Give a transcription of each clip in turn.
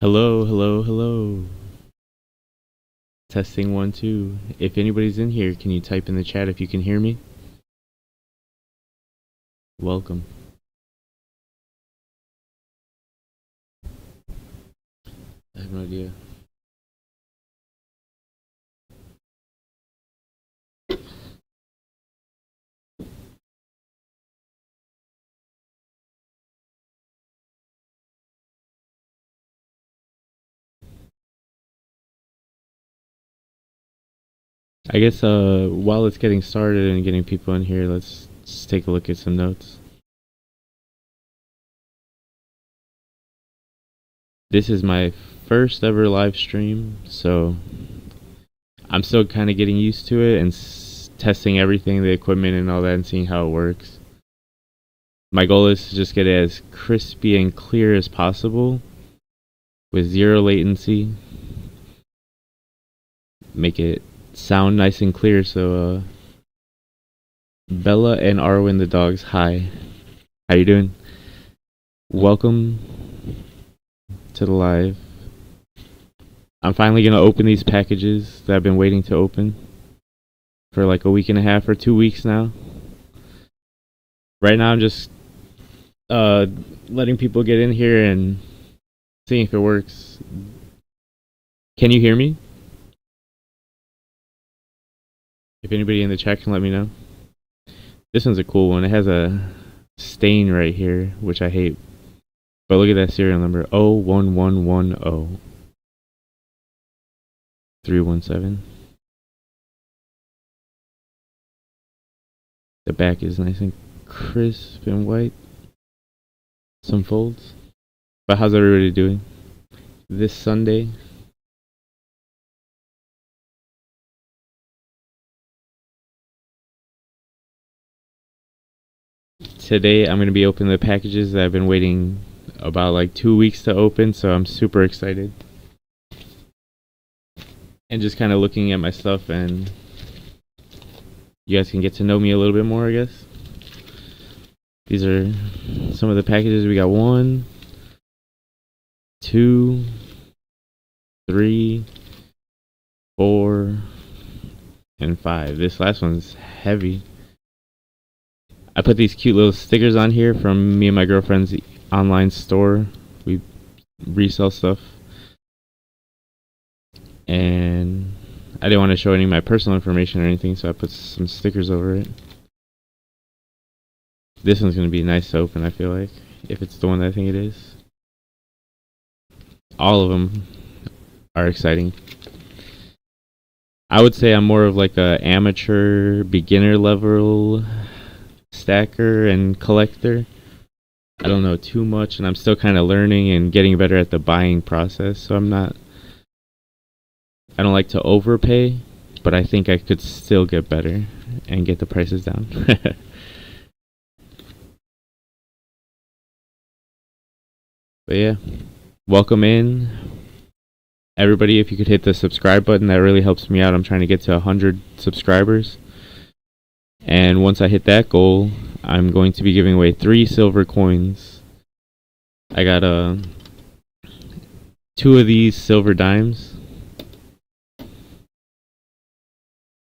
Hello, hello, hello. Testing 1 2. If anybody's in here, can you type in the chat if you can hear me? Welcome. I have no idea. I guess while it's getting started and getting people in here, let's just take a look at some notes. This is my first ever live stream, so I'm still kind of getting used to it and testing everything, the equipment and all that, and seeing how it works. My goal is to just get it as crispy and clear as possible with zero latency. Make it sound nice and clear. So Bella and Arwen the dogs, hi. How you doing? Welcome to the live. I'm finally gonna open these packages that I've been waiting to open for like a week and a half or 2 weeks now. Right now I'm just letting people get in here and seeing if it works. Can you hear me? If anybody in the chat can let me know. This one's a cool one. It has a stain right here, which I hate. But look at that serial number, 01110 317. The back is nice and crisp and white. Some folds. But how's everybody doing this Sunday? Today I'm going to be opening the packages that I've been waiting about like 2 weeks to open, so I'm super excited. And just kind of looking at my stuff, and you guys can get to know me a little bit more, I guess. These are some of the packages. We got 1, 2, 3, 4, and 5. This last one's heavy. I put these cute little stickers on here from me and my girlfriend's online store. We resell stuff. And I didn't want to show any of my personal information or anything, so I put some stickers over it. This one's going to be nice to open, I feel like, if it's the one that I think it is. All of them are exciting. I would say I'm more of like a amateur, beginner level stacker and collector. I don't know too much, and I'm still kind of learning and getting better at the buying process, so I don't like to overpay, but I think I could still get better and get the prices down. But yeah, welcome in everybody. If you could hit the subscribe button, that really helps me out. I'm trying to get to 100 subscribers, and once I hit that goal, I'm going to be giving away 3 silver coins. I got 2 of these silver dimes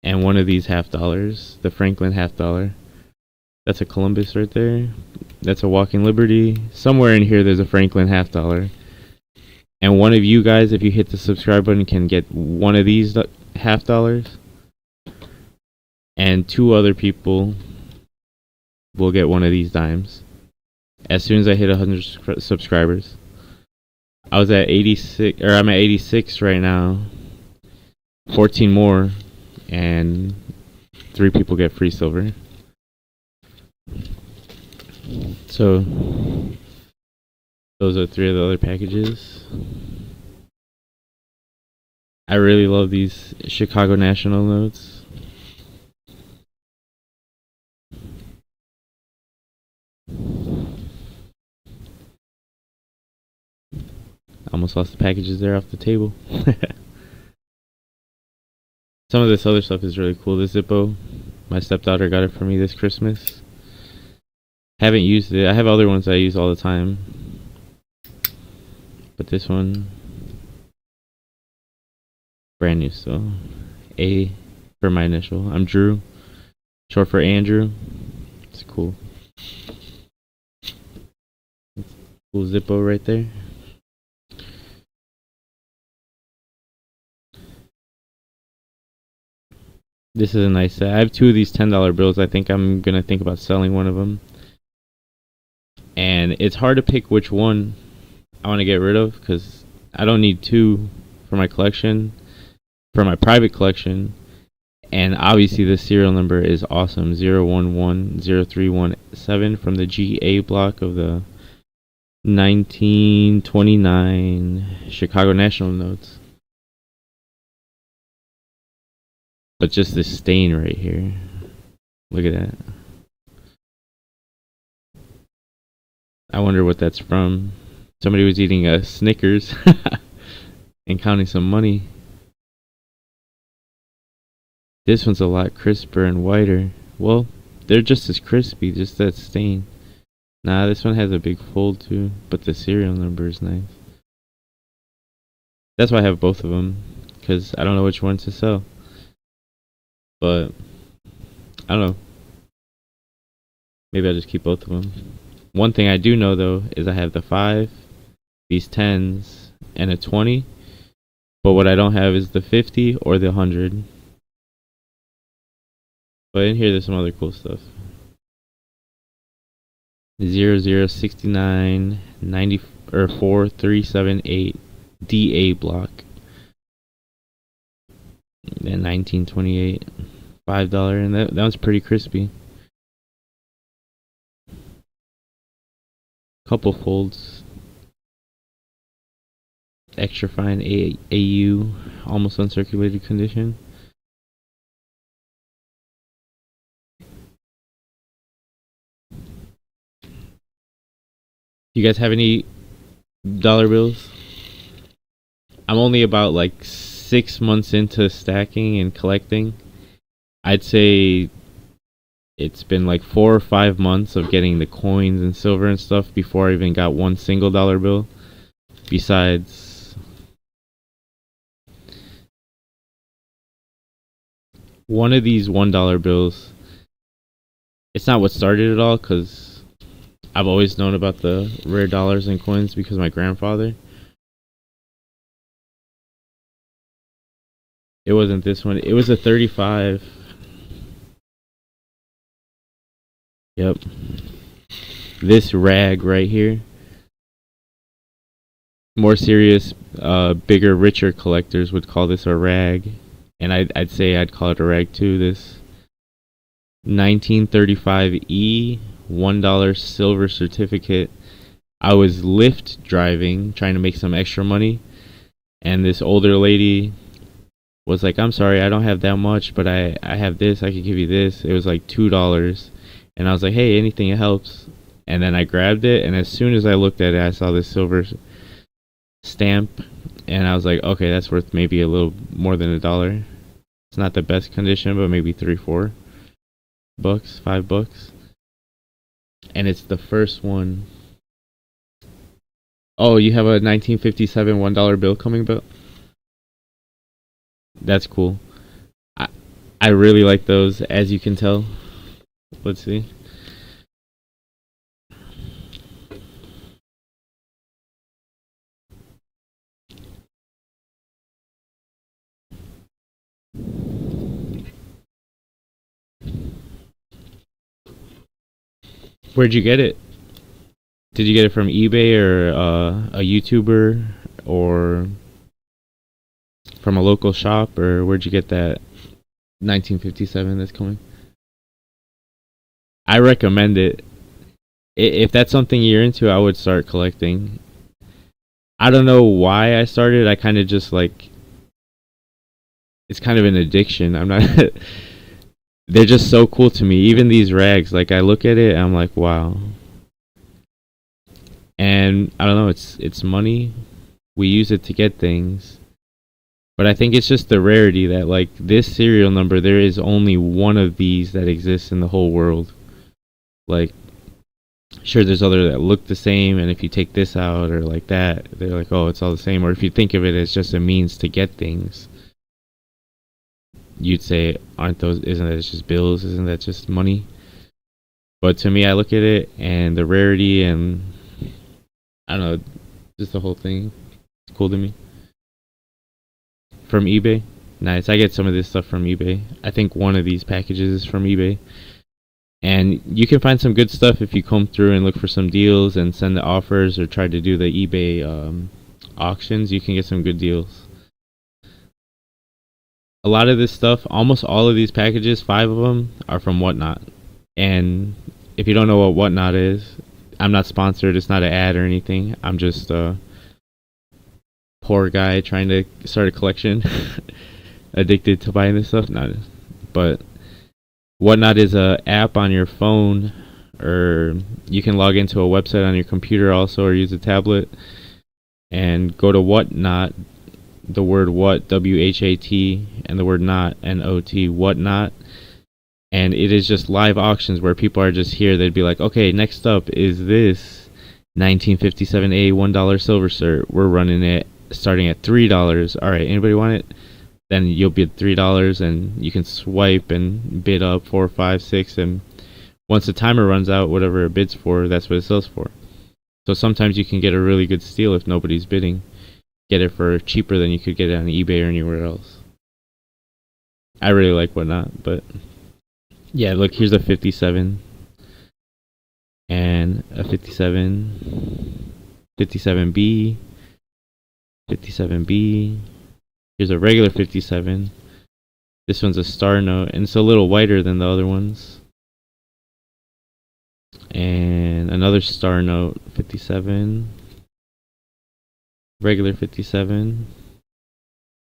and 1 of these $50, the Franklin $50. That's a Columbus right there. That's a Walking Liberty. Somewhere in here there's a Franklin $50. And one of you guys, if you hit the subscribe button, can get 1 of these $50. And 2 other people will get 1 of these dimes as soon as I hit 100 subscribers. I was at 86, or I'm at 86 right now. 14 more, and 3 people get free silver. So Those are three of the other packages. I really love these Chicago National notes. Almost lost the packages there off the table. Some of this other stuff is really cool. This Zippo, my stepdaughter got it for me this Christmas. Haven't used it. I have other ones I use all the time. But this one, brand new still. A for my initial. I'm Drew, short for Andrew. It's cool. Cool Zippo right there. This is a nice set. I have two of these $10 bills. I think I'm gonna think about selling one of them. And it's hard to pick which one I want to get rid of because I don't need two for my collection, for my private collection. And obviously the serial number is awesome, 0110317 from the GA block of the 1929 Chicago National notes. But just this stain right here. Look at that. I wonder what that's from. Somebody was eating a Snickers and counting some money. This one's a lot crisper and whiter. Well, they're just as crispy, just that stain. Nah, this one has a big fold too, but the serial number is nice. That's why I have both of them, because I don't know which one to sell. But I don't know. Maybe I'll just keep both of them. One thing I do know though is I have the 5, these 10s, and a 20. But what I don't have is the 50 or the 100. But in here there's some other cool stuff. 0069 90 or 4378 DA block. And 1928 $5, and that was pretty crispy. Couple folds. Extra fine AU, almost uncirculated condition. You guys have any dollar bills? I'm only about like 6 months into stacking and collecting. I'd say it's been like 4 or 5 months of getting the coins and silver and stuff before I even got one single dollar bill. Besides one of these $1 bills, it's not what started it all, because I've always known about the rare dollars and coins because of my grandfather. It wasn't this one. It was a 35. Yep. This rag right here. More serious, bigger, richer collectors would call this a rag. And I'd say I'd call it a rag too. This 1935E $1 silver certificate. I was Lyft driving, trying to make some extra money. And this older lady was like, I'm sorry, I don't have that much, but I have this, I could give you this. It was like $2. And I was like, hey, anything helps. And then I grabbed it, and as soon as I looked at it, I saw this silver stamp, and I was like, okay, that's worth maybe a little more than $1. It's not the best condition, but maybe $3-4 $5. And it's the first one. Oh, you have a 1957 $1 bill coming about? That's cool. I really like those, as you can tell. Let's see. Where'd you get it? Did you get it from eBay or a YouTuber or from a local shop, or where'd you get that 1957 that's coming? I recommend it. If that's something you're into, I would start collecting. I don't know why I started. I kind of just like, it's kind of an addiction. I'm not. They're just so cool to me. Even these rags, like I look at it, and I'm like, wow. And I don't know. It's money. We use it to get things. But I think it's just the rarity that like this serial number, there is only one of these that exists in the whole world. Like, sure, there's other that look the same, and if you take this out or like that, they're like, oh, it's all the same. Or if you think of it as just a means to get things, you'd say, aren't those? Isn't that just bills? Isn't that just money? But to me, I look at it and the rarity, and I don't know, just the whole thing. It's cool to me. From eBay, nice. I get some of this stuff from eBay. I think one of these packages is from eBay. And you can find some good stuff if you comb through and look for some deals and send the offers or try to do the eBay auctions. You can get some good deals. A lot of this stuff, almost all of these packages, 5 of them, are from Whatnot. And if you don't know what Whatnot is, I'm not sponsored. It's not an ad or anything. I'm just a poor guy trying to start a collection. Addicted to buying this stuff. Not, but Whatnot is a app on your phone, or you can log into a website on your computer also, or use a tablet and go to Whatnot. The word what, WHAT, and the word not, NOT, Whatnot. And it is just live auctions where people are just here. They'd be like, okay, next up is this 1957A $1 silver cert. We're running it starting at $3. All right, anybody want it? Then you'll bid $3, and you can swipe and bid up 4, 5, 6, and once the timer runs out, whatever it bids for, that's what it sells for. So sometimes you can get a really good steal if nobody's bidding. Get it for cheaper than you could get it on eBay or anywhere else. I really like Whatnot, but yeah, look, here's a 57 and a 57, 57B, 57B. Here's a regular 57. This one's a star note, and it's a little whiter than the other ones. And another star note, 57. Regular 57.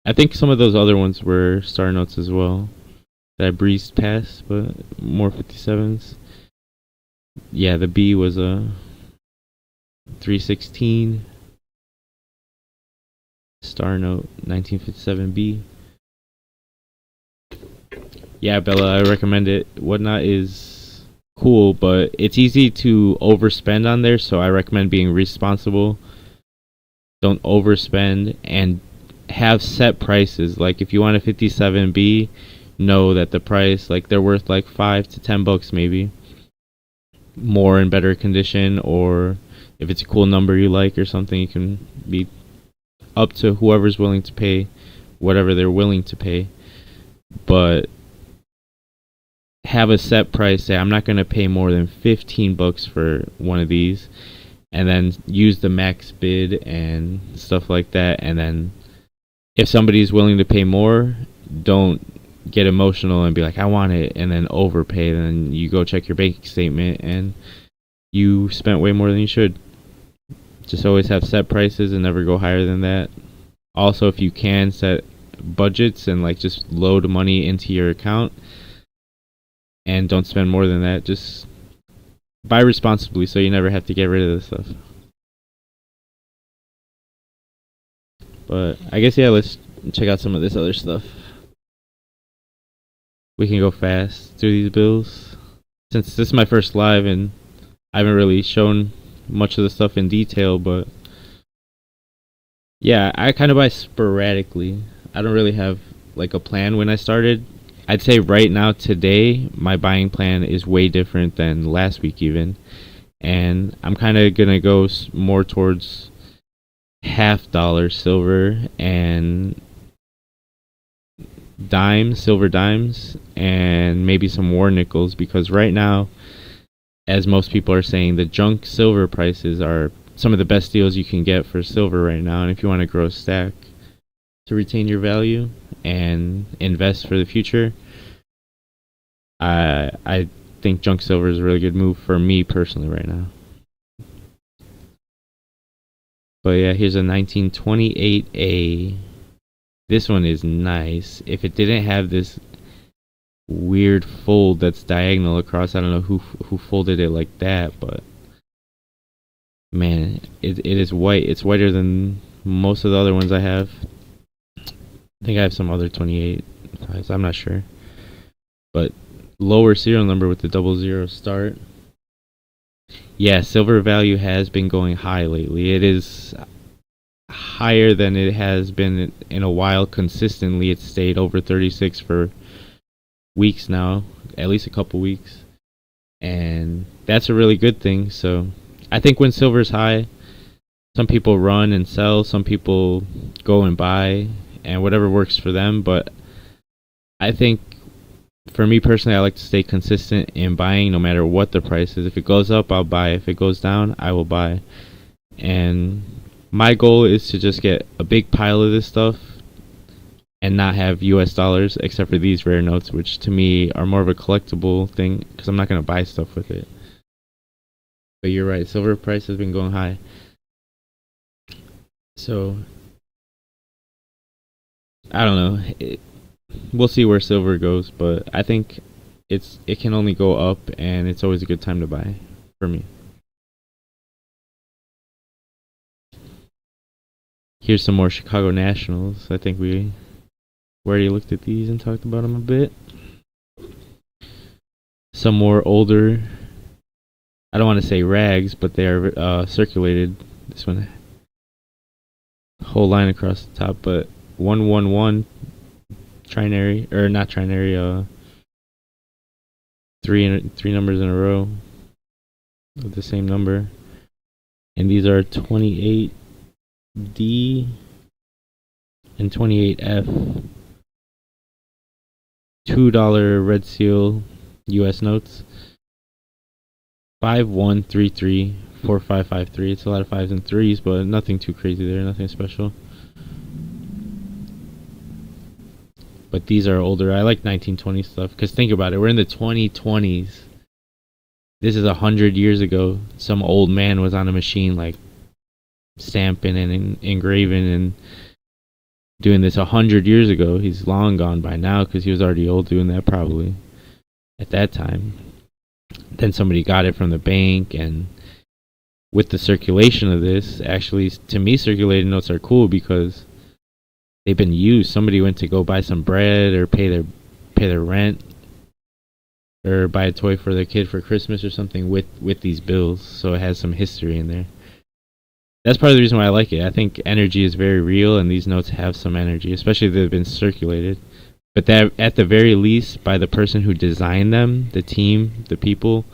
I think some of those other ones were star notes as well that I breezed past, but more 57s. Yeah, the B was a 316 star note 1957B. Yeah, Bella, I recommend it. Whatnot is cool, but it's easy to overspend on there, so I recommend being responsible. Don't overspend and have set prices. Like if you want a 57B, know that the price, like they're worth like $5 to $10 maybe, more in better condition, or if it's a cool number you like or something, you can be up to whoever's willing to pay whatever they're willing to pay. But have a set price. Say I'm not going to pay more than $15 for one of these, and then use the max bid and stuff like that. And then if somebody's willing to pay more, don't get emotional and be like, I want it, and then overpay. Then you go check your bank statement and you spent way more than you should. Just always have set prices and never go higher than that. Also, if you can, set budgets and like just load money into your account and don't spend more than that. Just buy responsibly so you never have to get rid of this stuff. But I guess, yeah, let's check out some of this other stuff. We can go fast through these bills. Since this is my first live and I haven't really shown much of the stuff in detail, but yeah, I kind of buy sporadically. I don't really have like a plan when I started. I'd say right now, today, my buying plan is way different than last week even. And I'm kind of going to go more towards $half silver and dimes, silver dimes, and maybe some war nickels, because right now, as most people are saying, the junk silver prices are some of the best deals you can get for silver right now. And if you want to grow a stack to retain your value and invest for the future, I think junk silver is a really good move for me personally right now. But yeah, here's a 1928A. This one is nice. If it didn't have this weird fold that's diagonal across, I don't know who folded it like that, but man, it is white. It's whiter than most of the other ones I have. I think I have some other 28. I'm not sure. But lower serial number with the 00 start. Yeah, silver value has been going high lately. It is higher than it has been in a while. Consistently, it's stayed over 36 for weeks now, at least a couple weeks. And that's a really good thing. So I think when silver's high, some people run and sell, some people go and buy, and whatever works for them. But I think for me personally, I like to stay consistent in buying no matter what the price is. If it goes up, I'll buy. If it goes down, I will buy. And my goal is to just get a big pile of this stuff and not have US dollars except for these rare notes, which to me are more of a collectible thing because I'm not going to buy stuff with it. But you're right, silver price has been going high. So I don't know. We'll see where silver goes, but I think it can only go up, and it's always a good time to buy for me. Here's some more Chicago Nationals. I think we already looked at these and talked about them a bit. Some more older, I don't want to say rags, but they are circulated. This one, whole line across the top, but 111 trinary, or not trinary, three numbers in a row of the same number. And these are 28D and 28F. $2 red seal US notes. 51334553. It's a lot of 5s and 3s, but nothing too crazy there, nothing special. But these are older. I like 1920 stuff because think about it, we're in the 2020s. This is 100 years ago. Some old man was on a machine like stamping and engraving and doing this 100 years ago. He's long gone by now because he was already old doing that probably at that time. Then somebody got it from the bank, and with the circulation of this, actually to me circulated notes are cool because they've been used. Somebody went to go buy some bread or pay their rent or buy a toy for their kid for Christmas or something with these bills, so it has some history in there. That's part of the reason why I like it. I think energy is very real, and these notes have some energy, especially if they've been circulated. But that, at the very least, by the person who designed them, the team, the people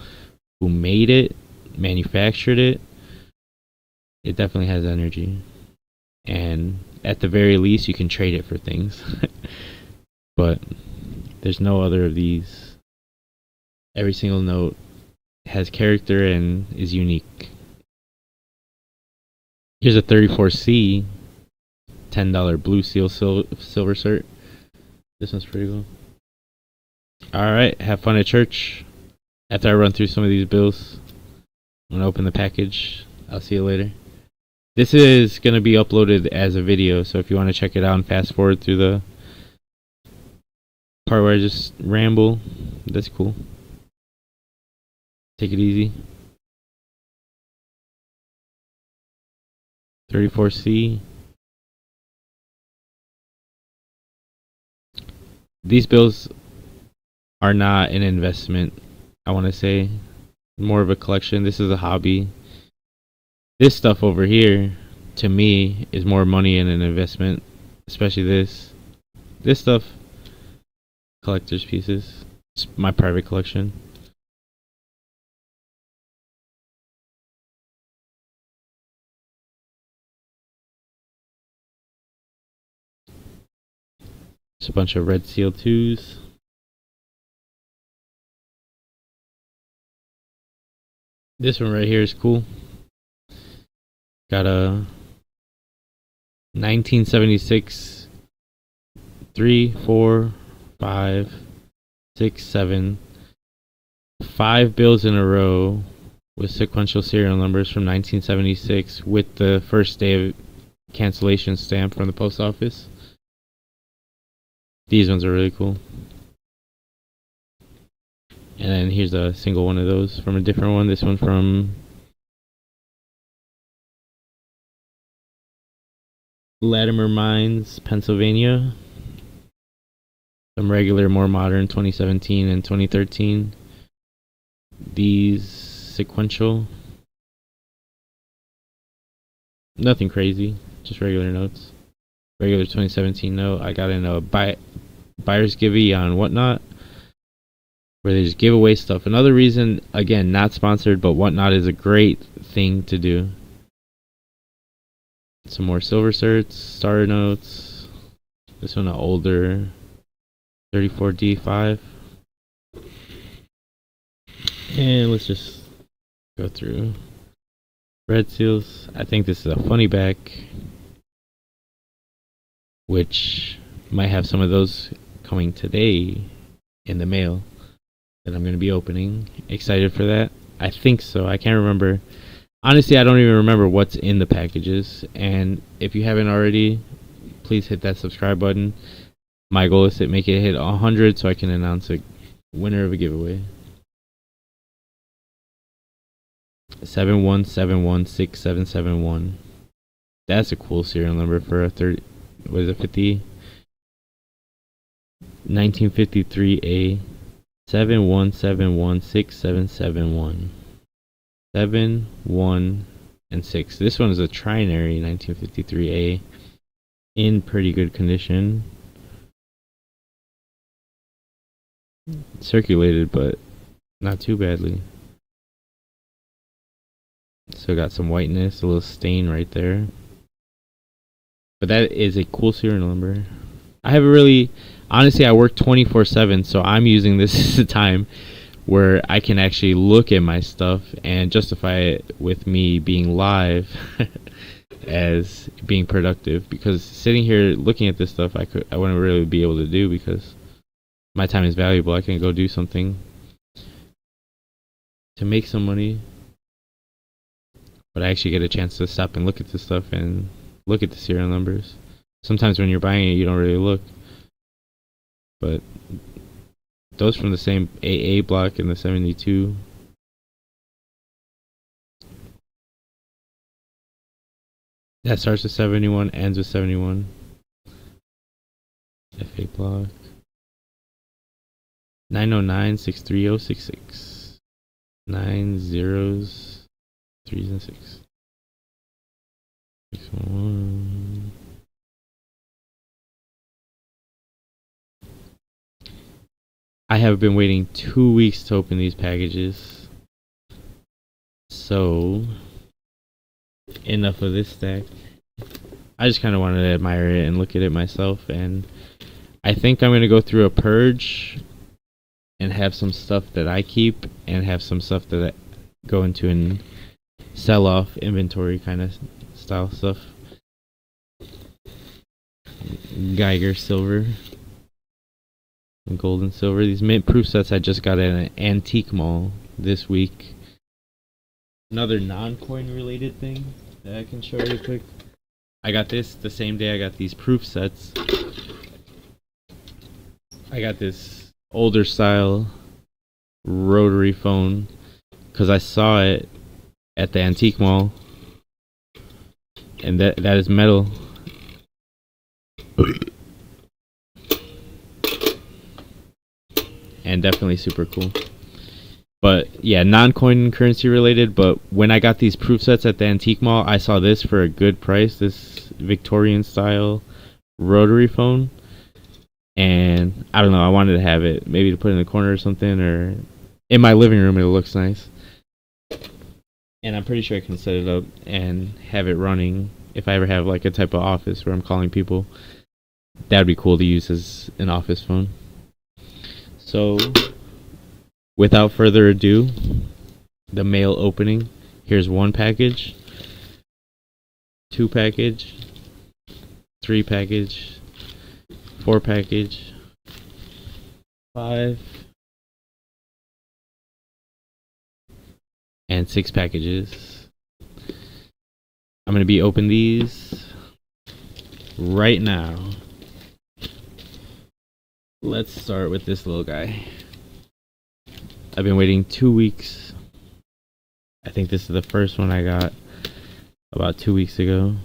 who made it, manufactured it, it definitely has energy. And at the very least, you can trade it for things. But there's no other of these. Every single note has character and is unique. Here's a 34C, $10 blue seal silver cert. This one's pretty cool. Alright, have fun at church. After I run through some of these bills, I'm going to open the package. I'll see you later. This is going to be uploaded as a video, so if you want to check it out and fast forward through the part where I just ramble, that's cool. Take it easy. 34C. These bills are not an investment, I want to say. More of a collection. This is a hobby. This stuff over here, to me, is more money in an investment. Especially this. This stuff, collector's pieces. It's my private collection. It's a bunch of red seal 2s. This one right here is cool. Got a 1976 3, 4, 5, 6, 7, 5 bills in a row with sequential serial numbers from 1976 with the first day of cancellation stamp from the post office. These ones are really cool. And then here's a single one of those from a different one. This one from Latimer Mines, Pennsylvania. Some regular, more modern 2017 and 2013. These sequential. Nothing crazy, just regular notes. Regular 2017 note. I got in a buyer's givey on Whatnot, where they just give away stuff. Another reason, again, not sponsored, but Whatnot is a great thing to do. Some more silver certs, star notes. This one, an older 34D5. And let's just go through red seals. I think this is a funny back, which might have some of those coming today in the mail that I'm going to be opening. Excited for that? I think so. I can't remember. Honestly, I don't even remember what's in the packages. And if you haven't already, please hit that subscribe button. My goal is to make it hit 100 so I can announce a winner of a giveaway. 717167771. That's a cool serial number for a 30. What is it? 1953A. 717167771. 7, 1, and 6. This one is a trinary 1953A in pretty good condition. Circulated, but not too badly. Still got some whiteness, a little stain right there. But that is a cool serial number. I haven't really, honestly, I work 24/7, so I'm using this as a time where I can actually look at my stuff and justify it with me being live as being productive. Because sitting here looking at this stuff, I wouldn't really be able to do, because my time is valuable. I can go do something to make some money, but I actually get a chance to stop and look at this stuff and look at the serial numbers. Sometimes when you're buying it, you don't really look, but those from the same AA block in the 72. That starts with 71, ends with 71. FA block. 909-630-66. 9 zeros, 3s and 6. 611. I have been waiting 2 weeks to open these packages. So, enough of this stack. I just kind of wanted to admire it and look at it myself. And I think I'm going to go through a purge and have some stuff that I keep and have some stuff that I go into and sell off inventory kind of style stuff. Geiger silver. Gold and silver. These mint proof sets I just got at an antique mall this week. Another non-coin related thing that I can show you quick. I got this the same day I got these proof sets. I got this older style rotary phone because I saw it at the antique mall, and that is metal. And definitely super cool. But yeah, non-coin currency related. But when I got these proof sets at the antique mall, I saw this for a good price. This Victorian style rotary phone. And I don't know, I wanted to have it. Maybe to put in the corner or something. Or in my living room, it looks nice. And I'm pretty sure I can set it up and have it running if I ever have like a type of office where I'm calling people. That would be cool to use as an office phone. So, without further ado, the mail opening. Here's 1 package, 2 package, 3 package, 4 package, 5, and 6 packages. I'm gonna be open these right now. Let's start with this little guy. I've been waiting 2 weeks. I think this is the first one I got about 2 weeks ago.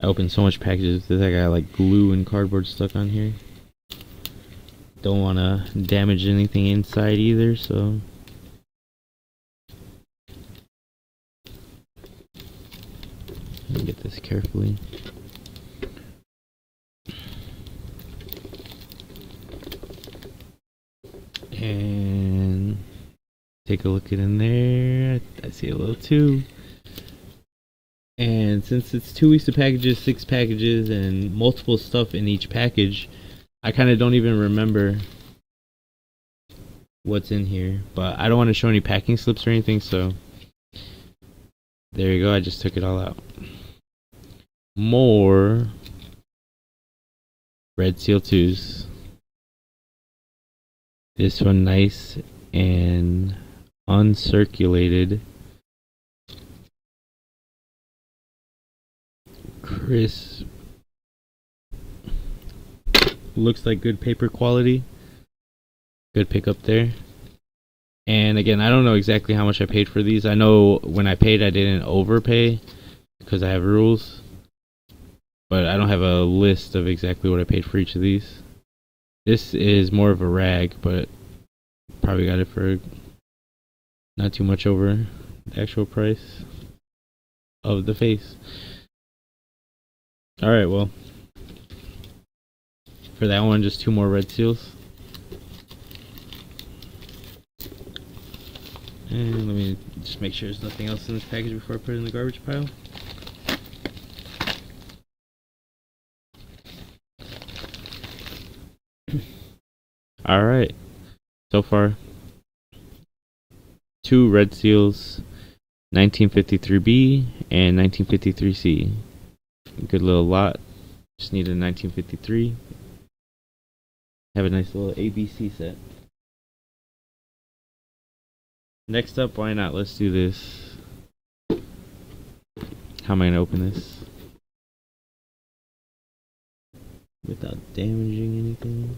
I opened so much packages that I got like glue and cardboard stuck on here. Don't want to damage anything inside either, so let me get this carefully. And take a look at in there. I see a little too. And since it's 2 weeks of packages, 6 packages, and multiple stuff in each package, I kind of don't even remember what's in here. But I don't want to show any packing slips or anything, so there you go. I just took it all out. More Red Seal 2s. This one nice and uncirculated. Crisp. Looks like good paper quality. Good pickup there. And again, I don't know exactly how much I paid for these. I know when I paid, I didn't overpay because I have rules. But I don't have a list of exactly what I paid for each of these. This is more of a rag, but probably got it for not too much over the actual price of the face. Alright, well, for that one, just 2 more Red Seals. And let me just make sure there's nothing else in this package before I put it in the garbage pile. Alright, so far 2 Red Seals, 1953B and 1953C. Good little lot. Just need a 1953. Have a nice little ABC set. Next up, why not? Let's do this. How am I going to open this without damaging anything?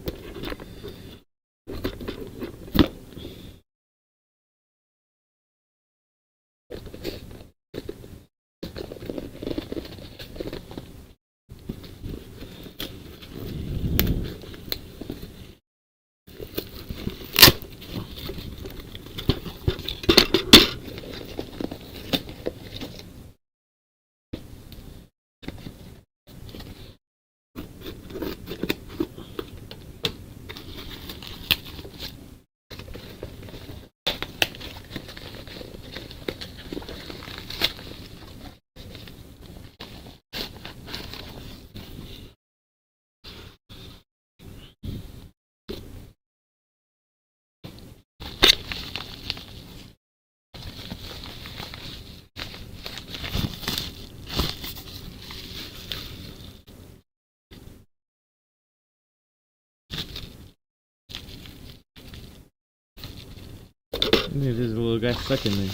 There's a little guy stuck in there.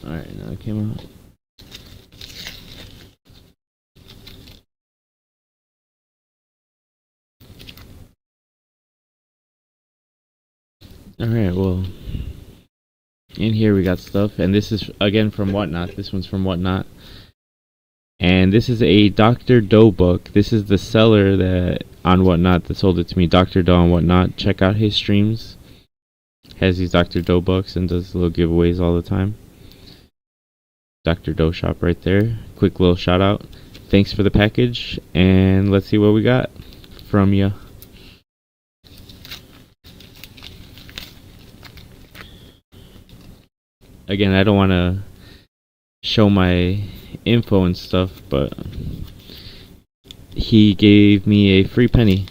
Alright, now it came out. Alright, well, in here we got stuff, and this is again from Whatnot. This one's from Whatnot. And this is a Dr. Doe book. This is the seller that on Whatnot that sold it to me, Dr. Doe on Whatnot. Check out his streams. Has these Dr. Doe books and does little giveaways all the time. Dr. Doe shop right there. Quick little shout out. Thanks for the package, and let's see what we got from you. Again, I don't want to show my info and stuff, but he gave me a free penny.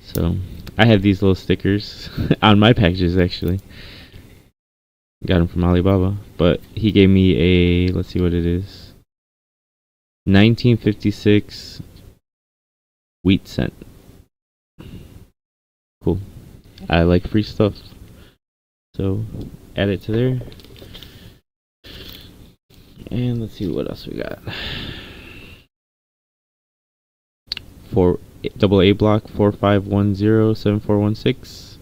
So I have these little stickers on my packages actually. Got them from Alibaba, but he gave me a, let's see what it is, 1956 wheat scent. Cool. I like free stuff. So add it to there. And let's see what else we got. For double A block 45107416.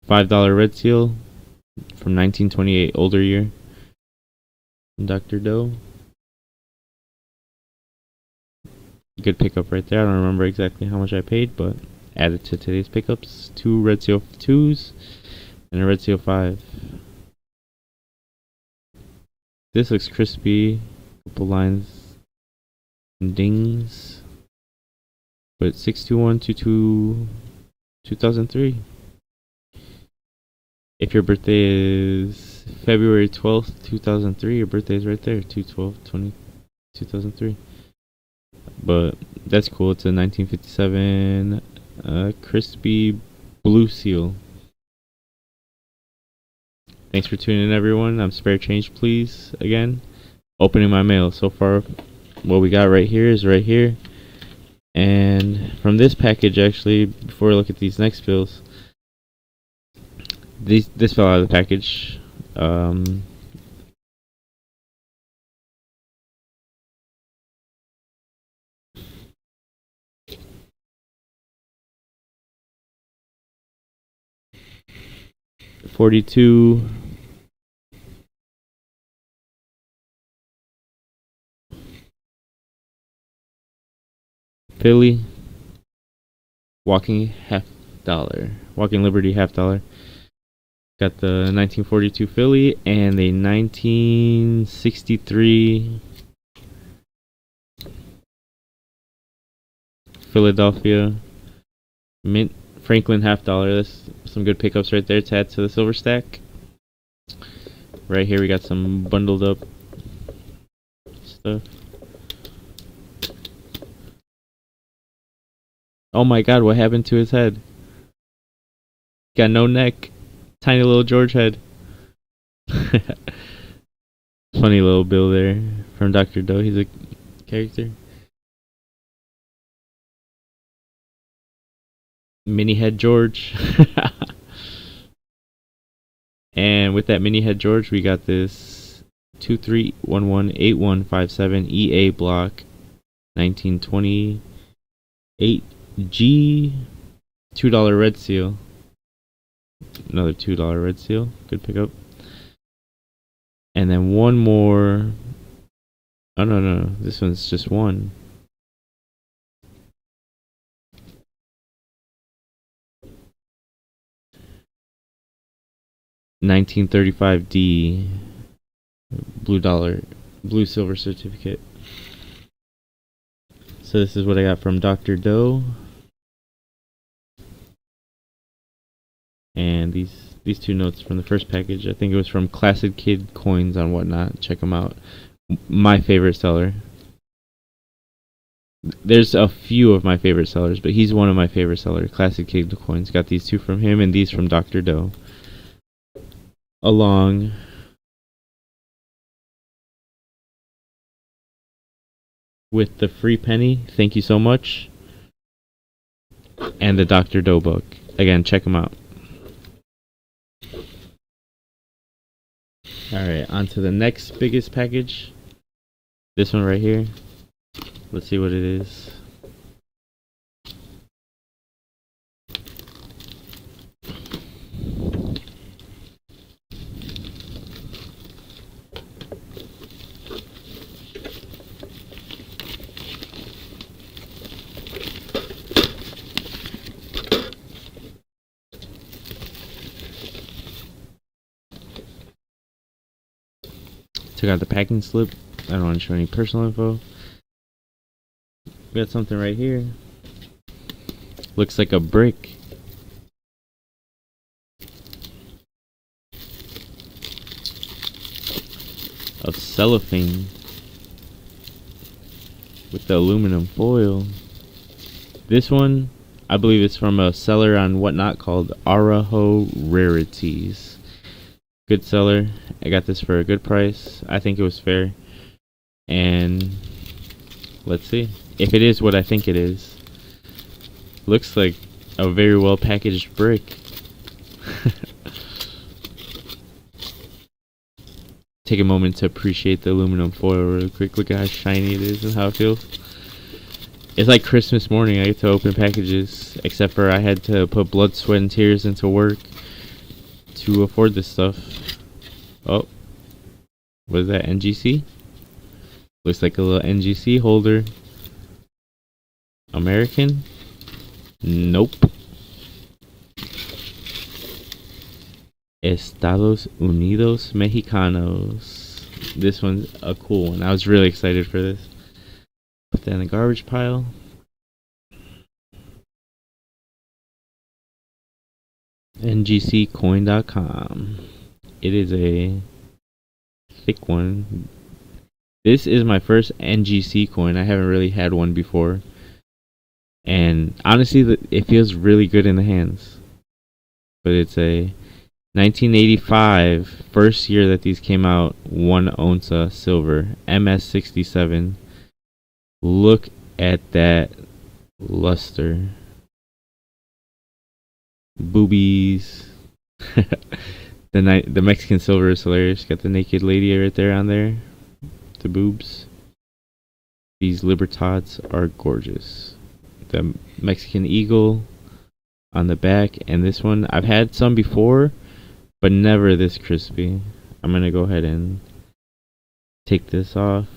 $5 red seal from 1928, older year. Dr. Doe. Good pickup right there. I don't remember exactly how much I paid, but added to today's pickups. 2 red seal 2s and a red seal 5. This looks crispy. Couple lines and dings. But 62122 2003. If your birthday is February 12th, 2003, your birthday is right there, 2/12/2003. But that's cool. It's a 1957 crispy blue seal. Thanks for tuning in, everyone. I'm Spare Change, please. Again, opening my mail. So far, what we got right here is right here. And from this package, actually, before we look at these next bills, this fell out of the package. 42 Philly Walking Liberty $50. Got the 1942 Philly and a 1963 Philadelphia Mint Franklin $50. That's some good pickups right there to add to the silver stack. Right here we got some bundled up stuff. Oh my god, what happened to his head? Got no neck. Tiny little George head. Funny little bill there from Dr. Doe. He's a character. Mini head George. And with that mini head George, we got this 23118157 EA block 1928 G $2 red seal. Another $2 red seal. Good pickup. And then one more. Oh no, this one's just one. $1935D blue silver certificate. So this is what I got from Dr. Doe. And these two notes from the first package, I think it was from Classic Kid Coins on Whatnot. Check them out. My favorite seller. There's a few of my favorite sellers, but he's one of my favorite sellers. Classic Kid Coins. Got these two from him and these from Dr. Doe. Along with the free penny. Thank you so much. And the Dr. Doe book. Again, check them out. Alright, on to the next biggest package. This one right here. Let's see what it is. Took out the packing slip. I don't want to show any personal info. We got something right here. Looks like a brick. Of cellophane. With the aluminum foil. This one, I believe it's from a seller on Whatnot called Araho Rarities. Good seller. I got this for a good price. I think it was fair. And let's see if it is what I think it is. Looks like a very well packaged brick. Take a moment to appreciate the aluminum foil real quick. Look at how shiny it is and how it feels. It's like Christmas morning. I get to open packages, except for I had to put blood, sweat, and tears into work to afford this stuff. Oh, what is that? NGC? Looks like a little NGC holder. American? Nope. Estados Unidos Mexicanos. This one's a cool one. I was really excited for this. Put that in the garbage pile. ngccoin.com. It is a thick one. This is my first NGC coin. I haven't really had one before. And honestly, it feels really good in the hands. But it's a 1985, first year that these came out, 1 onza silver, MS67. Look at that luster. Boobies. The Mexican silver is hilarious. Got the naked lady right there on there. The boobs. These Libertads are gorgeous. The Mexican eagle on the back, and this one I've had some before, but never this crispy. I'm gonna go ahead and take this off.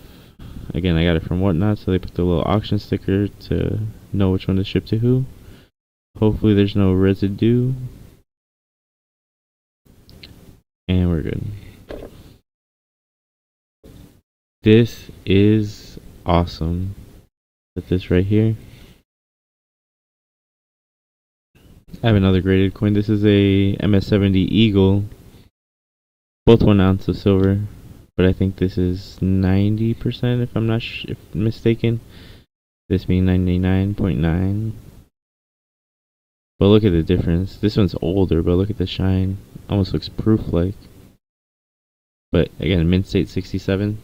Again, I got it from Whatnot, so they put the little auction sticker to know which one to ship to who. Hopefully there's no residue. And we're good. This is awesome. Put this right here. I have another graded coin. This is a MS70 Eagle. Both 1 ounce of silver. But I think this is 90% if I'm not mistaken. This being 99.9. But look at the difference. This one's older, but look at the shine. Almost looks proof-like. But again, mint state 67.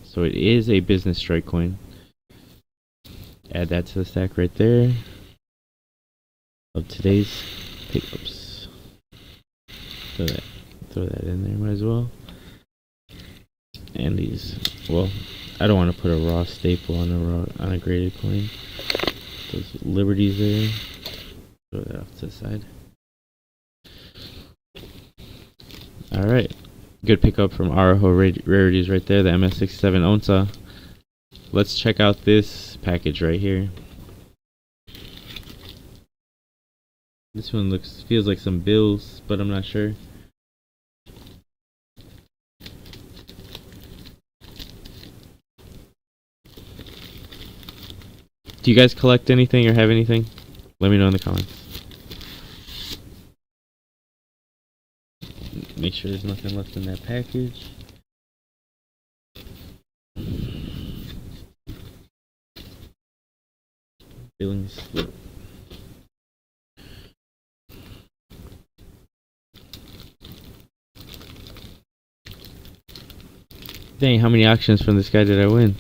So it is a business strike coin. Add that to the stack right there of today's pickups. Throw that in there, might as well. And these, well, I don't want to put a raw staple on a graded coin. Those liberties there. Throw that off to the side. Alright. Good pickup from Arajo Rarities right there, the MS67 onza. Let's check out this package right here. This one feels like some bills, but I'm not sure. Do you guys collect anything or have anything? Let me know in the comments. Make sure there's nothing left in that package. Billing slip. Dang, how many auctions from this guy did I win?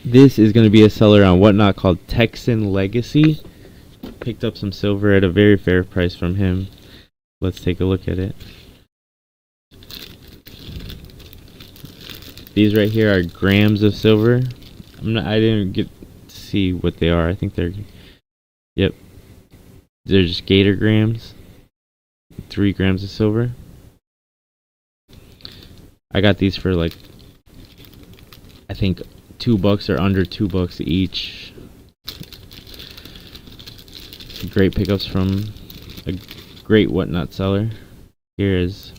This is going to be a seller on Whatnot called Texan Legacy. Picked up some silver at a very fair price from him. Let's take a look at it. These right here are grams of silver. I didn't get to see what they are. I think they're, yep, they're just gator grams. 3 grams of silver. I got these for like, I think $2 or under $2 each. Great pickups from a great Whatnot seller. Here is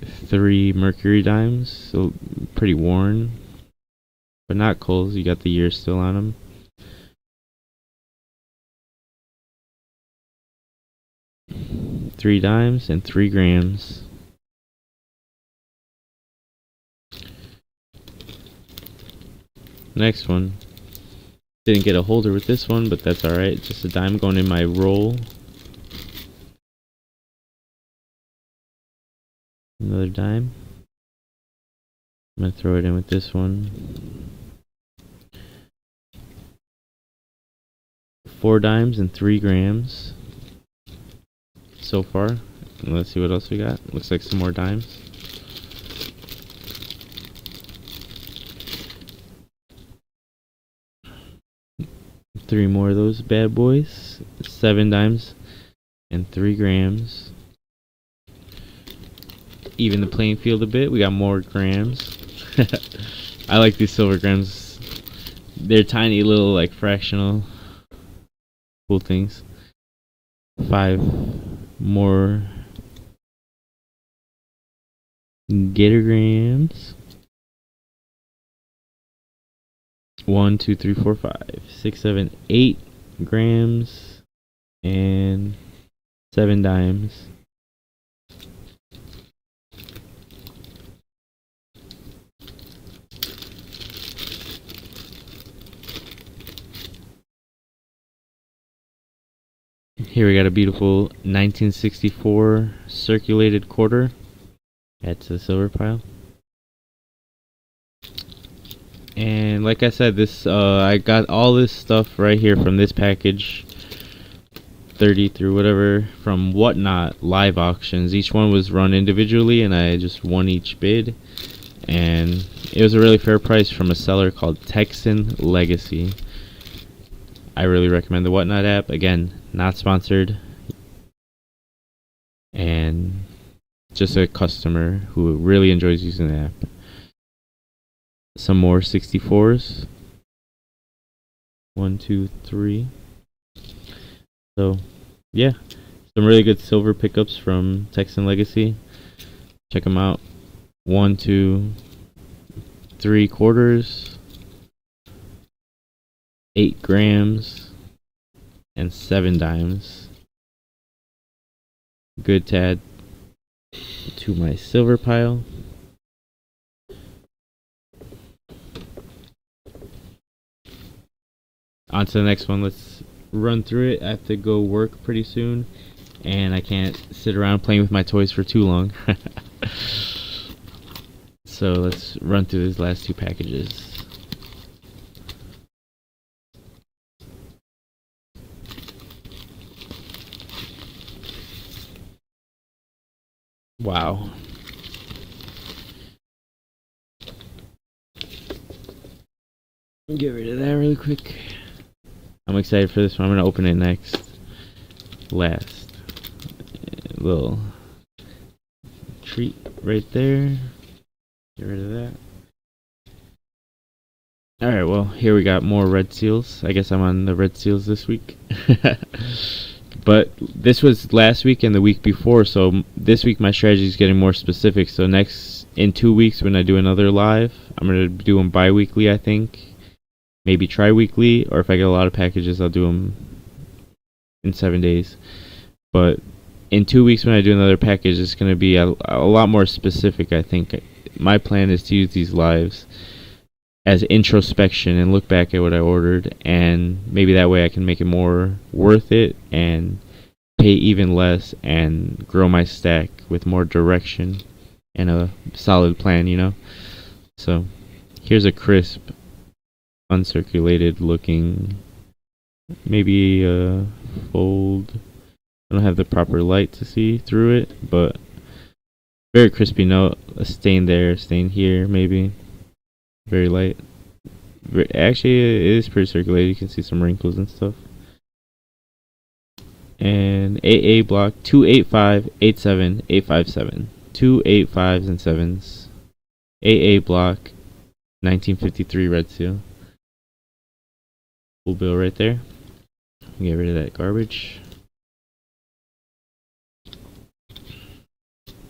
3 mercury dimes, so pretty worn, but not Kohl's. You got the year still on them. $3 dimes and 3 grams. Next one. Didn't get a holder with this one, but that's alright. Just a dime going in my roll. Another dime. I'm gonna throw it in with this one. 4 dimes and 3 grams so far. And let's see what else we got. Looks like some more dimes. Three more of those bad boys. 7 dimes and 3 grams. Even the playing field a bit. We got more grams. I like these silver grams. They're tiny little like fractional cool things. 5 more Gatorgrams. 1, 2, 3, 4, 5, 6, 7, 8 grams and 7 dimes. Here we got a beautiful 1964 circulated quarter. Add to the silver pile. And like I said, this I got all this stuff right here from this package, 30 through whatever, from Whatnot live auctions. Each one was run individually, and I just won each bid. And it was a really fair price from a seller called Texan Legacy. I really recommend the Whatnot app. Again, not sponsored, and just a customer who really enjoys using the app. Some more 64s. 1, 2, 3. So, yeah, some really good silver pickups from Texan Legacy. Check them out. 1, 2, 3 quarters, 8 grams, and 7 dimes. Good to add to my silver pile. On to the next one. Let's run through it. I have to go work pretty soon, and I can't sit around playing with my toys for too long. So let's run through these last 2 packages. Wow. Get rid of that really quick. I'm excited for this one. I'm gonna open it next. Last. A little treat right there. Get rid of that. Alright, well, here we got more red seals. I guess I'm on the red seals this week. But this was last week and the week before, so this week my strategy is getting more specific. So in 2 weeks when I do another live, I'm going to do them bi-weekly, I think. Maybe tri-weekly, or if I get a lot of packages, I'll do them in 7 days. But in 2 weeks when I do another package, it's going to be a lot more specific, I think. My plan is to use these lives as introspection and look back at what I ordered, and maybe that way I can make it more worth it and pay even less and grow my stack with more direction and a solid plan, you know. So here's a crisp, uncirculated looking, maybe fold. I don't have the proper light to see through it, but very crispy note. A stain there, a stain here, maybe. Very light. Actually, it is pretty circulated. You can see some wrinkles and stuff. And AA block 285, 87, 857. 2 8 5s and 7s. AA block 1953 red seal. Full bill right there. Get rid of that garbage.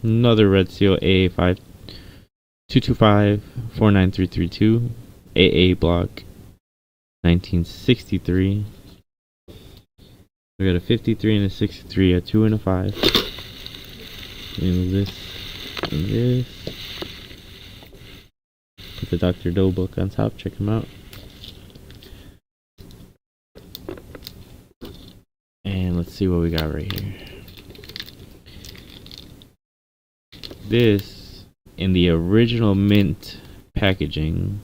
Another red seal, AA5 225 49332. AA block 1963. We got a 53 and a 63, a 2 and a 5. And this and this. Put the Dr. Doe book on top, check them out. And let's see what we got right here. This in the original mint packaging.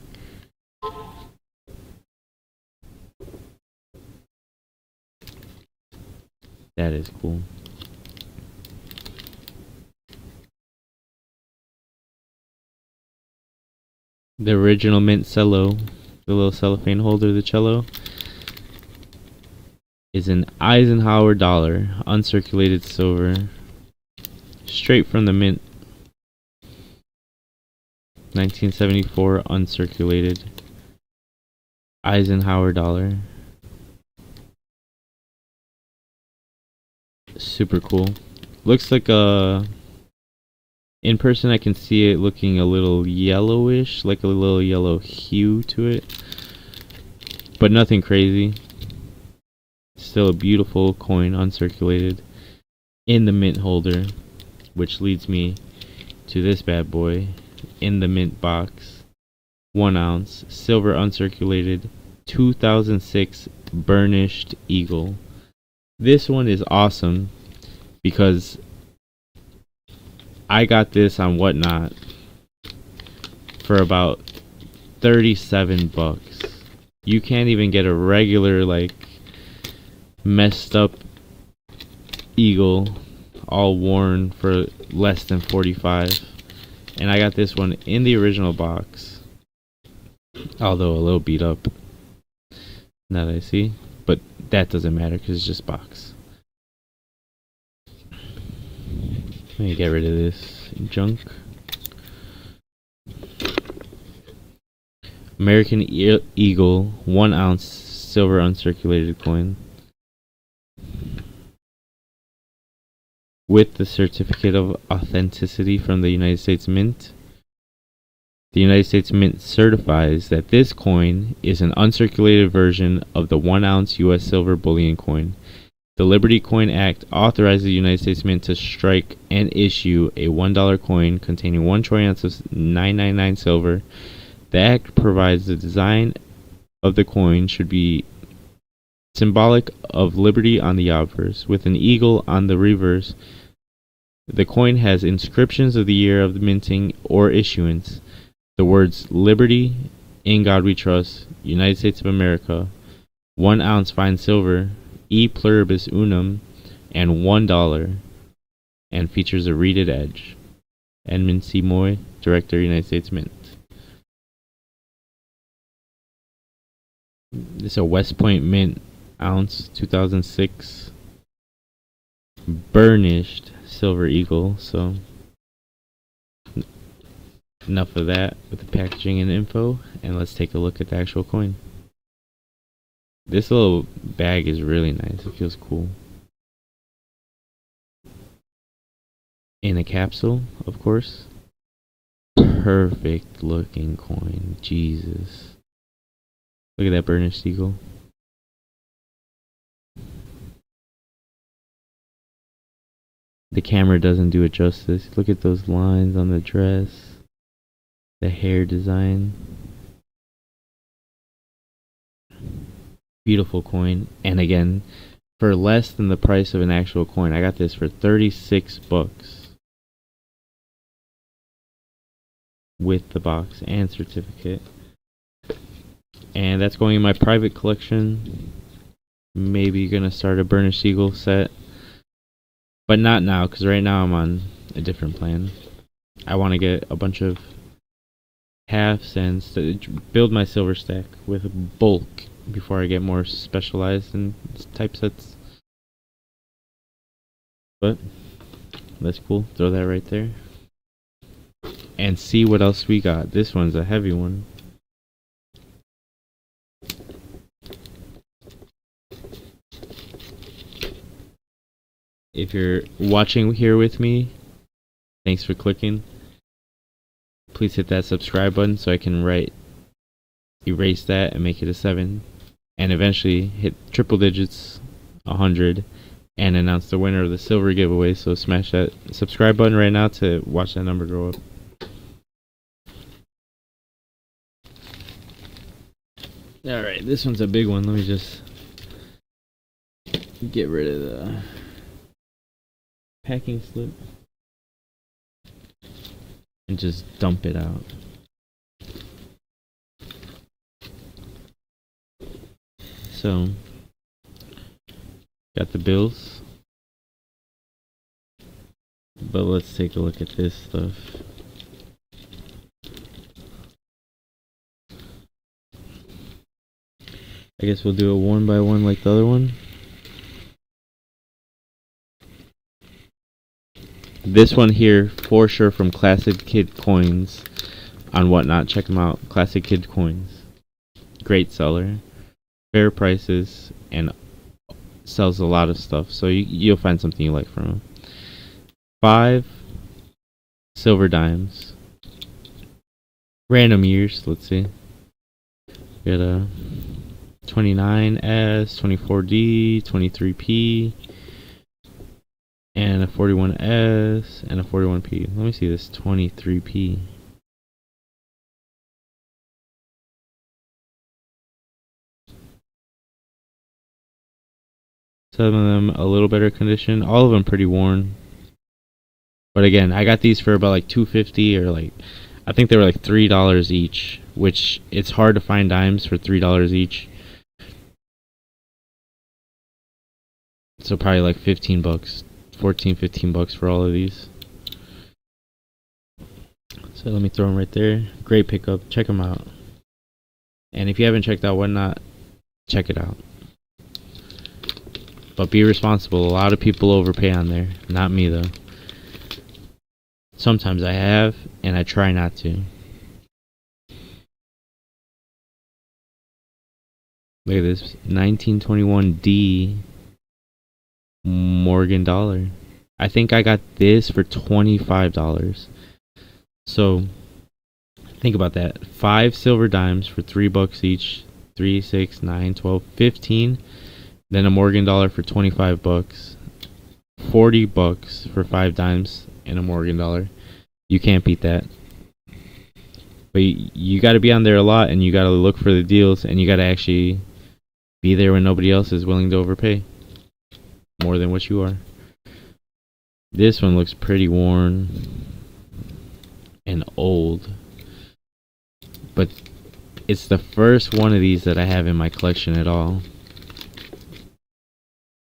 That is cool. The original mint cello, the little cellophane holder of the cello, is an Eisenhower dollar, uncirculated silver, straight from the mint. 1974 uncirculated Eisenhower dollar. Super cool. Looks like in person I can see it looking a little yellowish, like a little yellow hue to it, but nothing crazy. Still a beautiful coin, uncirculated, in the mint holder, which leads me to this bad boy in the mint box. 1 ounce, silver uncirculated, 2006 burnished eagle. This one is awesome because I got this on Whatnot for about 37 bucks. You can't even get a regular, like, messed up eagle all worn for less than 45. And I got this one in the original box, although a little beat up, now that I see, but that doesn't matter because it's just box. Let me get rid of this junk. American Eagle 1 ounce silver uncirculated coin with the certificate of authenticity from the United States Mint. The United States Mint certifies that this coin is an uncirculated version of the 1 ounce U.S. silver bullion coin. The Liberty Coin Act authorizes the United States Mint to strike and issue a $1 coin containing 1 troy ounce of 999 silver. The act provides the design of the coin should be symbolic of liberty on the obverse, with an eagle on the reverse. The coin has inscriptions of the year of the minting or issuance, the words Liberty, In God We Trust, United States of America, 1 ounce fine silver, E pluribus unum, and $1, and features a reeded edge. Edmund C. Moy, Director, United States Mint. This is a West Point Mint ounce 2006 burnished silver eagle. So enough of that with the packaging and info, and let's take a look at the actual coin. This little bag is really nice. It feels cool. In a capsule, of course. Perfect looking coin. Jesus. Look at that burnished eagle. The camera doesn't do it justice. Look at those lines on the dress. The hair design. Beautiful coin. And again, for less than the price of an actual coin. I got this for 36 bucks. With the box and certificate. And that's going in my private collection. Maybe gonna start a burnished eagle set. But not now, because right now I'm on a different plan. I want to get a bunch of halves and build my silver stack with bulk before I get more specialized in typesets. But that's cool. Throw that right there. And see what else we got. This one's a heavy one. If you're watching here with me, thanks for clicking. Please hit that subscribe button so I can erase that and make it a 7. And eventually hit triple digits, 100, and announce the winner of the silver giveaway. So smash that subscribe button right now to watch that number grow up. Alright, this one's a big one. Let me just get rid of the packing slip and just dump it out. So, got the bills. But let's take a look at this stuff. I guess we'll do it one by one like the other one. This one here, for sure, from Classic Kid Coins on Whatnot. Check them out. Classic Kid Coins. Great seller. Fair prices. And sells a lot of stuff. So you'll find something you like from him. 5 silver dimes. Random years. Let's see. We got a 29S, 24D, 23P. And a 41S and a 41P. Let me see this 23P. Some of them a little better condition. All of them pretty worn. But again, I got these for about like $2.50 or like, I think they were like $3 each, which it's hard to find dimes for $3 each. So probably like 15 bucks. 14-15 bucks for all of these. So let me throw them right there. Great pickup. Check them out. And if you haven't checked out Whatnot, check it out. But be responsible. A lot of people overpay on there. Not me though. Sometimes I have, and I try not to. Look at this 1921D Morgan dollar. I think I got this for $25. So think about that. 5 silver dimes for $3 each. 3, 6, 9, 12, 15. Then a Morgan dollar for 25 bucks. $40 for 5 dimes and a Morgan dollar. You can't beat that. But you got to be on there a lot, and you got to look for the deals, and you got to actually be there when nobody else is willing to overpay more than what you are. This one looks pretty worn and old, but it's the first one of these that I have in my collection at all.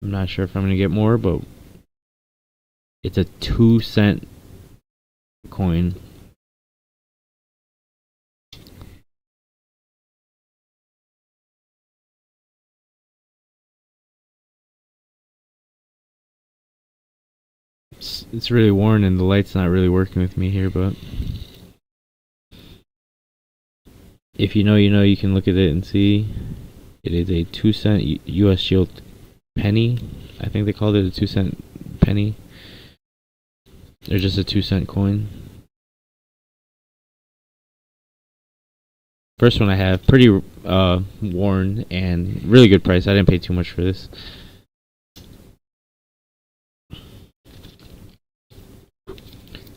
I'm not sure if I'm going to get more, but it's a 2-cent coin. It's really worn and the light's not really working with me here, but if you know, you know. You can look at it and see it is a 2-cent US Shield penny. I think they called it a 2-cent penny. They're just a 2-cent coin. First one I have, pretty worn and really good price. I didn't pay too much for this.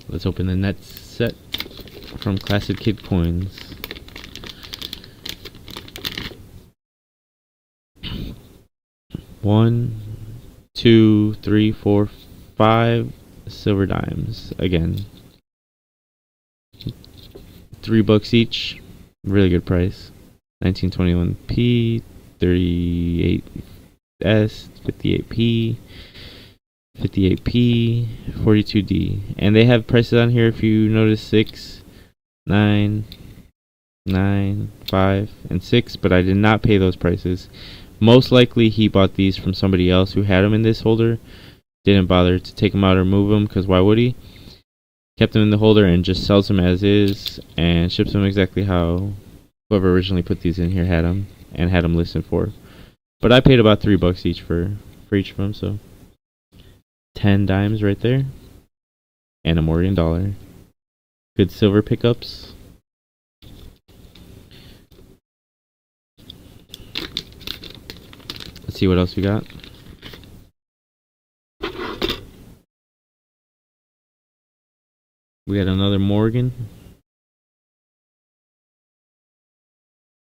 Let's open the next set from Classic Kid Coins. One, 2, 3, 4, 5 silver dimes. Again, $3 each. Really good price. 1921P, 38S, 58P. 58P, 42D, and they have prices on here if you notice: 6, 9, 9, 5, and 6, but I did not pay those prices. Most likely he bought these from somebody else who had them in this holder, didn't bother to take them out or move them, because why would he? Kept them in the holder and just sells them as is and ships them exactly how whoever originally put these in here had them and had them listed for. But I paid about $3 each for each of them, so 10 dimes right there, and a Morgan dollar. Good silver pickups. Let's see what else we got. We got another Morgan.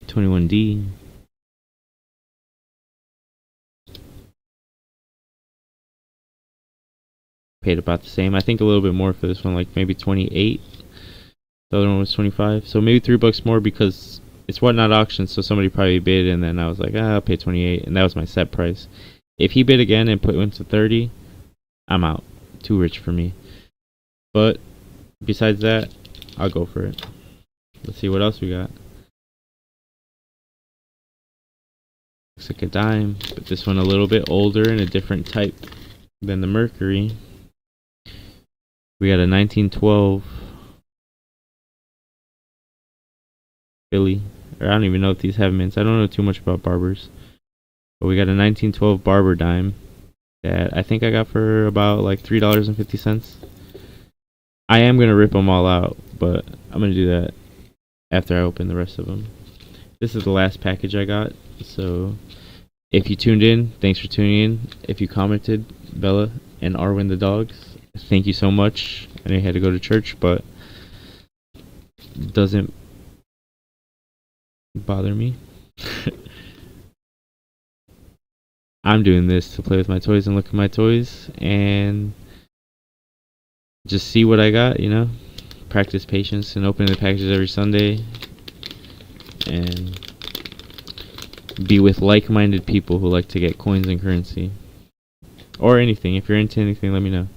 21D. Paid about the same. I think a little bit more for this one, like maybe 28. The other one was 25. So maybe $3 more because it's whatnot auction, so somebody probably bid, and then I was like, I'll pay 28, and that was my set price. If he bid again and went to 30, I'm out. Too rich for me. But besides that, I'll go for it. Let's see what else we got. Looks like a dime, but this one a little bit older and a different type than the Mercury. We got a 1912 Philly. Or I don't even know if these have mints. I don't know too much about barbers. But we got a 1912 barber dime that I think I got for about like $3.50. I am going to rip them all out, but I'm going to do that after I open the rest of them. This is the last package I got, so if you tuned in, thanks for tuning in. If you commented, Bella and Arwen the dogs, thank you so much. I know you had to go to church, but it doesn't bother me. I'm doing this to play with my toys and look at my toys and just see what I got, you know? Practice patience and opening the packages every Sunday and be with like-minded people who like to get coins and currency. Or anything. If you're into anything, let me know.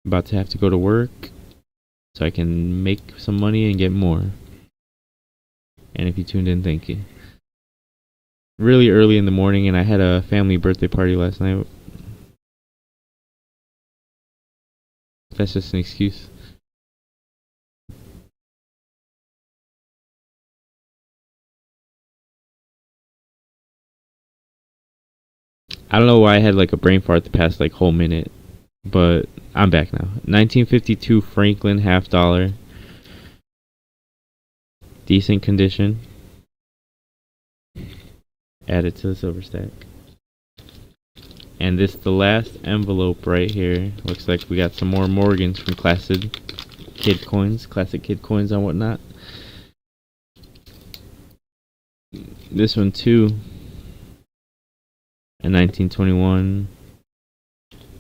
About to have to go to work so I can make some money and get more. And if you tuned in, thank you. Really early in the morning, and I had a family birthday party last night. That's just an excuse. I don't know why I had like a brain fart the past like whole minute, but I'm back now. 1952 Franklin half dollar. Decent condition. Add it to the silver stack. And this the last envelope right here. Looks like we got some more Morgans from classic kid coins and whatnot. This one too. A 1921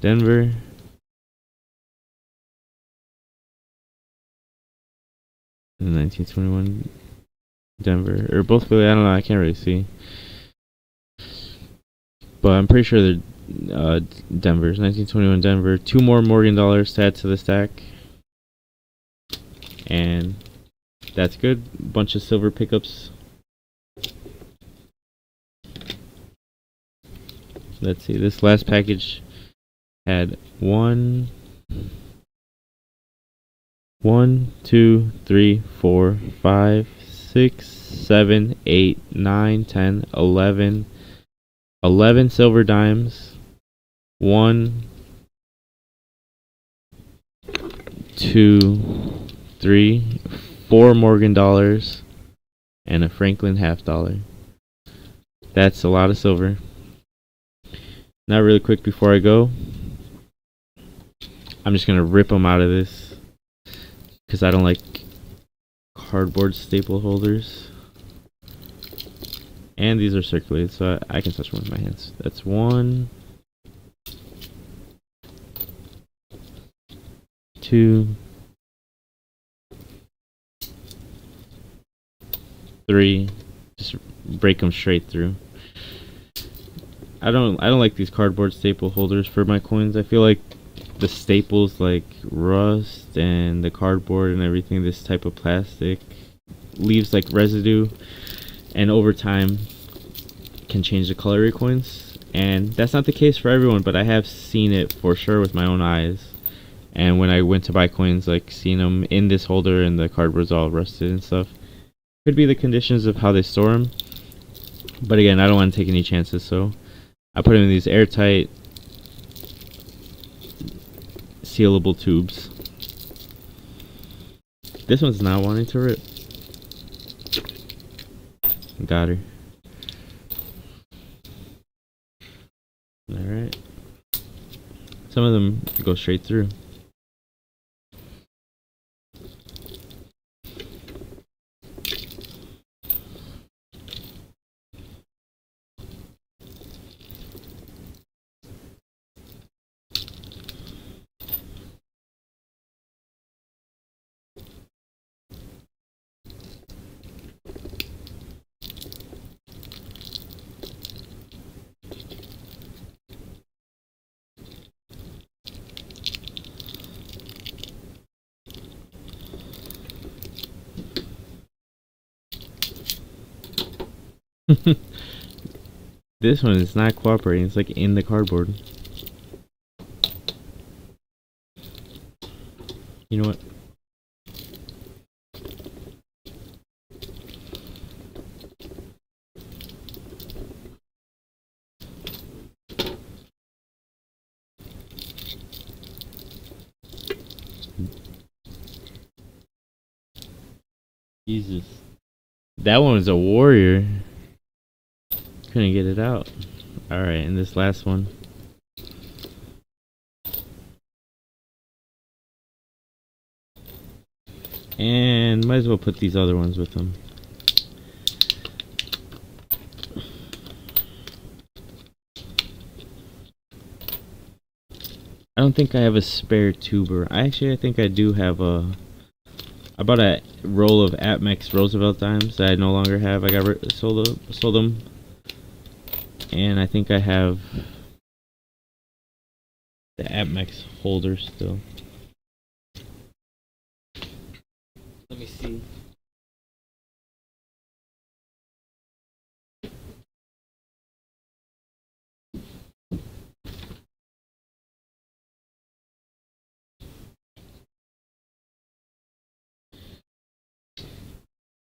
Denver. And 1921 Denver. Or both really, I don't know, I can't really see. But I'm pretty sure they're Denver's. 1921 Denver. 2 more Morgan dollars to add to the stack. And that's good. Bunch of silver pickups. Let's see. This last package had 1, 2, 3, 4, 5, 6, 7, 8, 9, 10, 11. 11 silver dimes, 1, 2, 3, 4 Morgan dollars, and a Franklin half dollar. That's a lot of silver. Now really quick before I go, I'm just going to rip them out of this because I don't like cardboard staple holders. And these are circulated, so I can touch them with my hands. That's 1, 2, 3. Just break them straight through. I don't like these cardboard staple holders for my coins. I feel like the staples like rust and the cardboard and everything. This type of plastic leaves like residue. And over time can change the color of your coins, and that's not the case for everyone, but I have seen it for sure with my own eyes. And when I went to buy coins, like seeing them in this holder and the cardboard's all rusted and stuff, could be the conditions of how they store them. But again, I don't want to take any chances, so I put them in these airtight sealable tubes. This one's not wanting to rip. Got her. Alright. Some of them go straight through. This one is not cooperating. It's like in the cardboard. You know what? Jesus. That one was a warrior. Couldn't get it out. Alright, and this last one. And might as well put these other ones with them. I don't think I have a spare tuber. I think I do have a... I bought a roll of Atmex Roosevelt dimes that I no longer have. I got sold them. And I think I have the Atmex holder still. Let me see.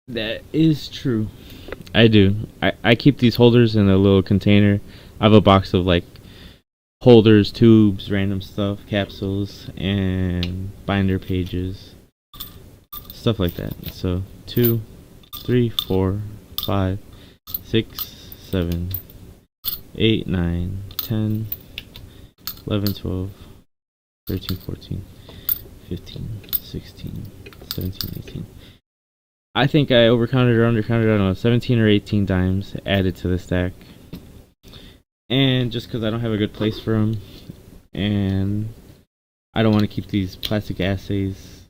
That is true. I do. I keep these holders in a little container. I have a box of like holders, tubes, random stuff, capsules, and binder pages. Stuff like that. So 2, 3, 4, 5, 6, 7, 8, 9, 10, 11, 12, 13, 14, 15, 16, 17, 18. I think I overcounted or undercounted, I don't know, 17 or 18 dimes added to the stack. And just because I don't have a good place for them, and I don't want to keep these plastic assays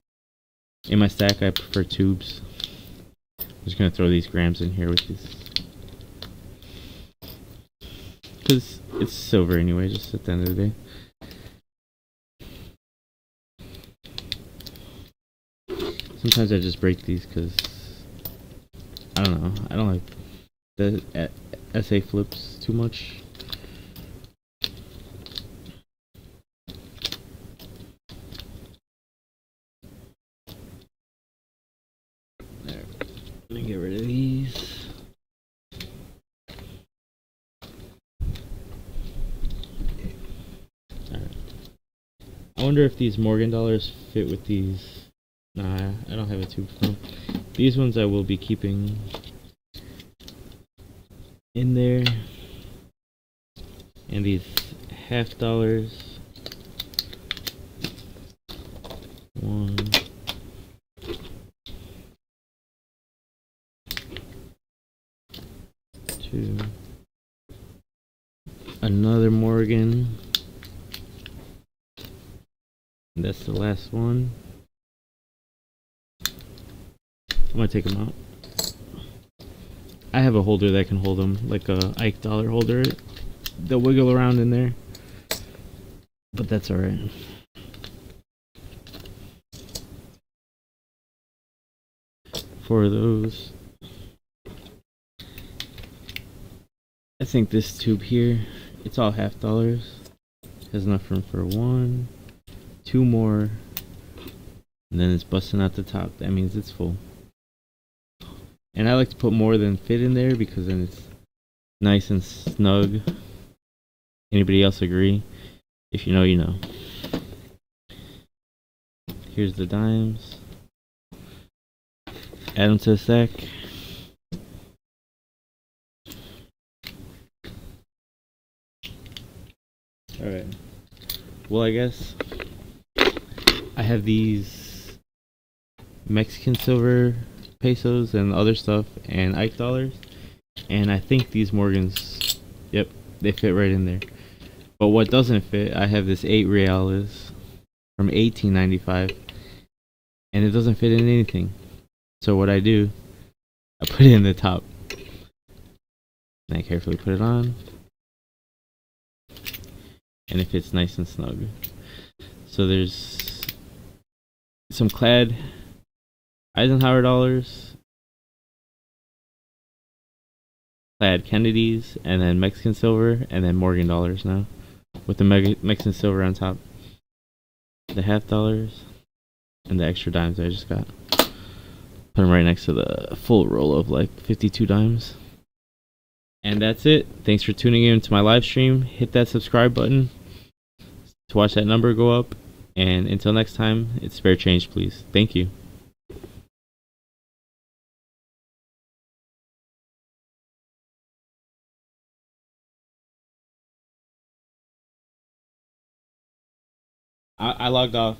in my stack, I prefer tubes. I'm just going to throw these grams in here with this. Because it's silver anyway, just at the end of the day. Sometimes I just break these because I don't know. I don't like the essay flips too much. There. Let me get rid of these. Alright. I wonder if these Morgan dollars fit with these. Nah, I don't have a tube for them. These ones I will be keeping in there. And these $50. 1, 2. Another Morgan. And that's the last one. I'm gonna take them out. I have a holder that can hold them, like a Ike dollar holder. They'll wiggle around in there, but that's alright. For those, I think this tube here, it's all $50. Has enough room for 1, 2 more, and then it's busting out the top. That means it's full. And I like to put more than fit in there because then it's nice and snug. Anybody else agree? If you know, you know. Here's the dimes. Add them to the stack. Alright. Well, I guess I have these Mexican silver pesos and other stuff and Ike dollars, and I think these Morgans, yep, they fit right in there. But what doesn't fit, I have this 8 reales from 1895, and it doesn't fit in anything. So what I do, I put it in the top, and I carefully put it on, and it fits nice and snug. So there's some clad Eisenhower dollars, I had Kennedy's, and then Mexican silver, and then Morgan dollars now, with the Mexican silver on top, the half dollars, and the extra dimes I just got. Put them right next to the full roll of like 52 dimes. And that's it. Thanks for tuning in to my live stream. Hit that subscribe button to watch that number go up. And until next time, it's spare change, please. Thank you. I logged off.